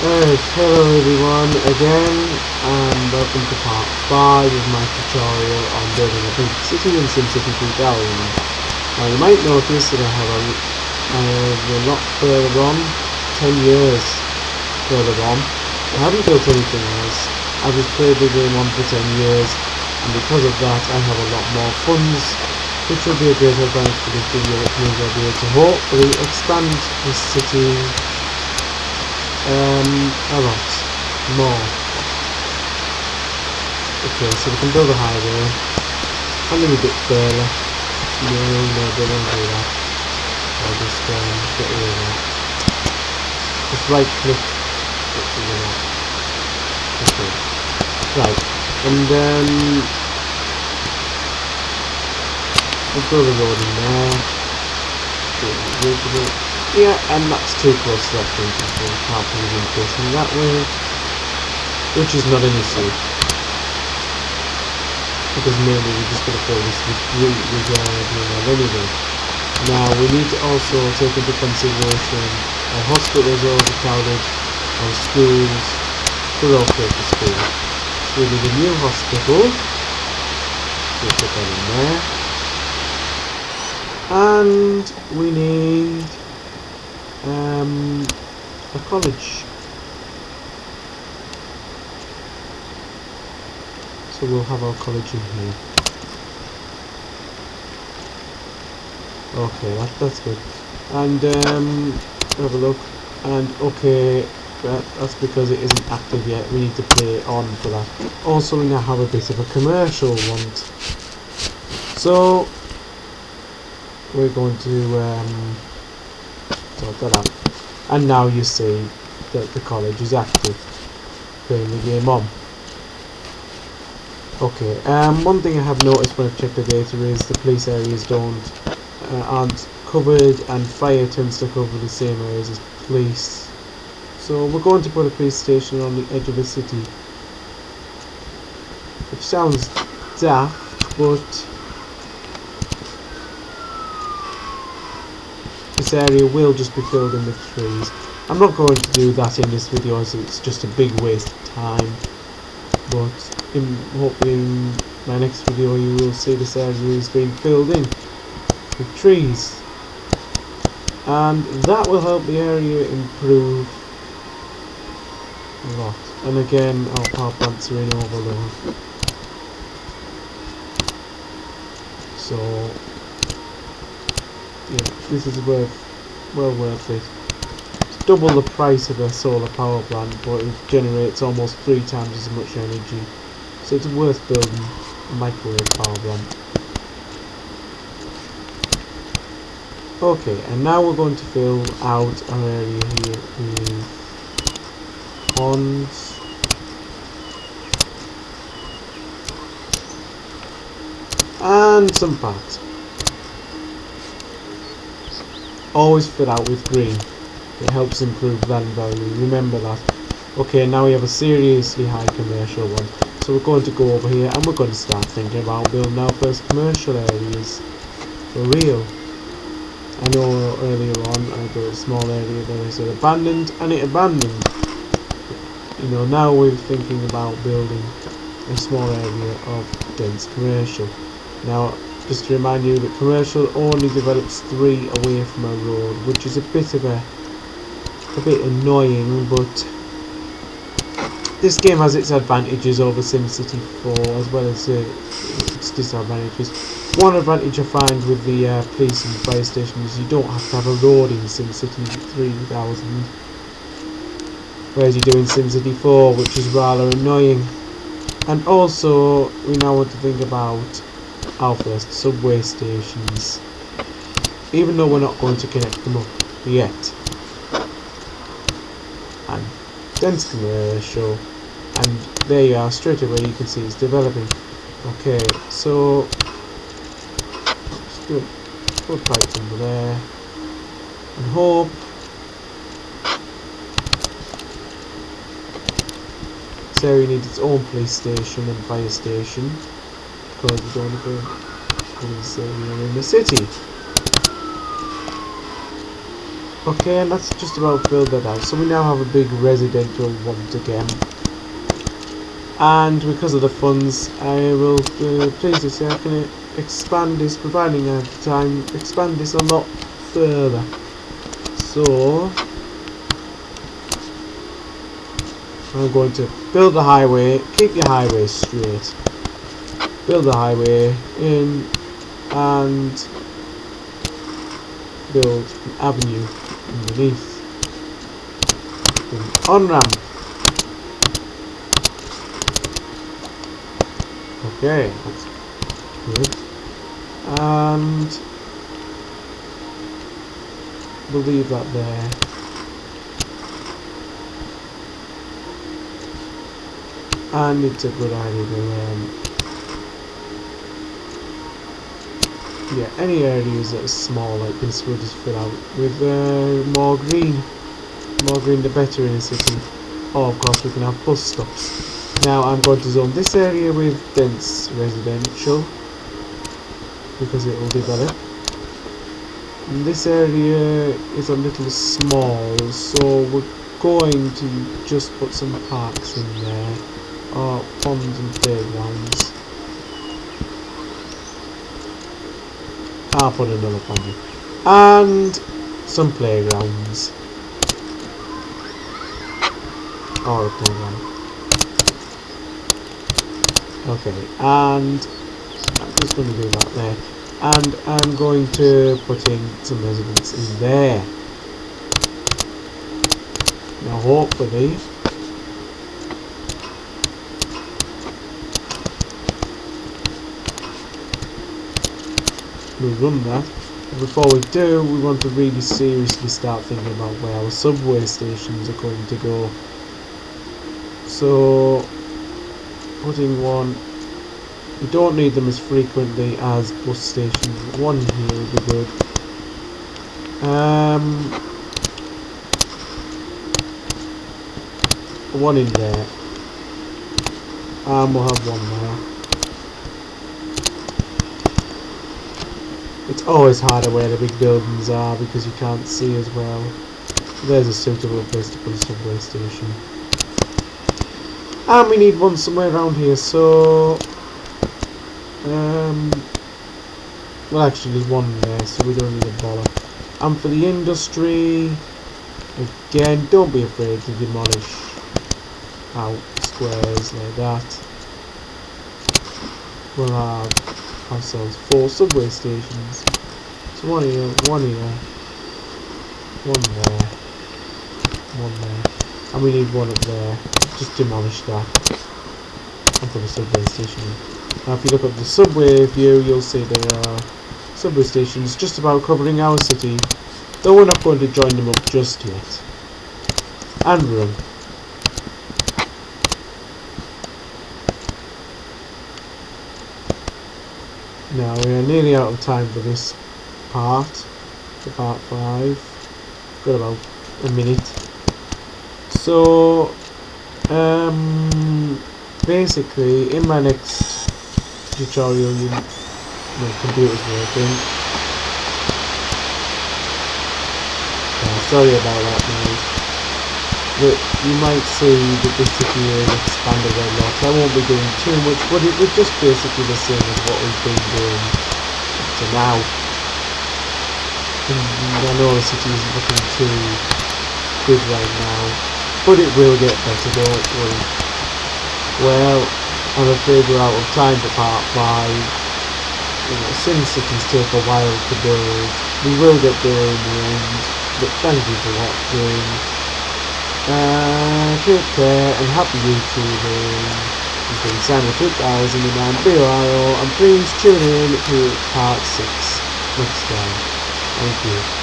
Hello everyone again, and welcome to part 5 of my tutorial on building a big city in SimCity 2000. Now you might notice that I have a lot further on, 10 years further on. I haven't built anything else. I've just played the game on for 10 years, and because of that I have a lot more funds, which will be a great advantage for this video, which means I'll be able to hopefully expand this city a lot more. Okay, so we can build a highway. A little bit further. No, they won't do that. I'll just get rid of that. Just right click. Get rid of that. Okay. Right. And let's build a road in there. Yeah, and that's too close to that thing, so we can't put it in facing that way, which is not an issue, because mainly we're just going to fill this with anyway. Now we need to also take into consideration our hospitals are overcrowded, our schools, relocate the school. So we need a new hospital, we'll put that in there, and we need a college. So we'll have our college in here. Okay, that's good. And have a look. And okay, that's because it isn't active yet. We need to play on for that. Also, we now have a bit of a commercial want. So we're going to sort that out. And now you see that the college is active, playing the game on. Okay, one thing I have noticed when I've checked the data is the police areas aren't covered, and fire tends to cover the same areas as police. So we're going to put a police station on the edge of the city, which sounds daft, but this area will just be filled in with trees. I'm not going to do that in this video as it's just a big waste of time, but hopefully in my next video you will see this area is being filled in with trees, and that will help the area improve a lot. And again, our power plants are in overload, so yeah, this is well worth it. It's double the price of a solar power plant, but it generates almost 3 times as much energy, so it's worth building a microwave power plant. Okay, and now we're going to fill out our area here with ponds, and some paths. Always fill out with green. It helps improve land value, remember that. Okay, now we have a seriously high commercial one. So we're going to go over here and we're going to start thinking about building our first commercial areas for real. I know earlier on I built a small area that I said abandoned, and it abandoned. You know, now we're thinking about building a small area of dense commercial. Now, just to remind you that commercial only develops 3 away from a road, which is a bit annoying, but this game has its advantages over SimCity 4 as well as its disadvantages. One advantage I find with the police and fire station is you don't have to have a road in SimCity 3000, whereas you do in SimCity 4, which is rather annoying. And also, we now want to think about our first subway stations, even though we're not going to connect them up yet. And dense commercial, and there you are, straight away you can see it's developing. Okay, so let's put pipes under there and hope this area needs its own police station and fire station, because we don't have a police area in the city. Okay, and that's just about filled that out. So we now have a big residential once again. And because of the funds, I will please to say I can expand this, providing I have time, expand this a lot further. So I'm going to build the highway, keep your highway straight, build the highway in, and build an avenue underneath, an on-ramp. Okay, that's good. And we'll leave that there. And it's a good idea to yeah, any areas that are small like this we'll just fill out with more green. More green the better in a city. Oh, of course we can have bus stops. Now I'm going to zone this area with dense residential because it will develop. And this area is a little small, so we're going to just put some parks in there, or ponds and playgrounds. I'll put another pond in. And some playgrounds. Or a playground. Okay, and I'm just going to do that there. And I'm going to put in some residents in there. Now hopefully we'll run that. But before we do, we want to really seriously start thinking about where our subway stations are going to go. So putting one, we don't need them as frequently as bus stations. One here would be good. One in there. And we'll have one there. It's always harder where the big buildings are because you can't see as well. There's a suitable place to put a subway station. And we need one somewhere around here, so well actually there's one there, so we don't need a bother. And for the industry, again, don't be afraid to demolish out squares like that. We'll have ourselves 4 subway stations. So one here, one there, one there, and we need one up there. Just demolish that and put a subway station in. Now if you look at the subway view, you'll see there are subway stations just about covering our city, though we're not going to join them up just yet. And run. Now we are nearly out of time for this part, for part 5. Got about a minute. So basically in my next tutorial, my computer's working. Sorry about that noise. But you might see that this city is expanded a lot. I won't be doing too much, but it was just basically the same as what we've been doing up to now. And I know the city isn't looking too good right now, but it will get better, don't worry. Well, I'm afraid we're out of time for part 5. You know, since cities take a while to build, we will get there in the end. But thank you for watching. Take care and happy YouTubing. It's been Simon2000 and I'm BRO, and please tune in to part 6 next time. Thank you.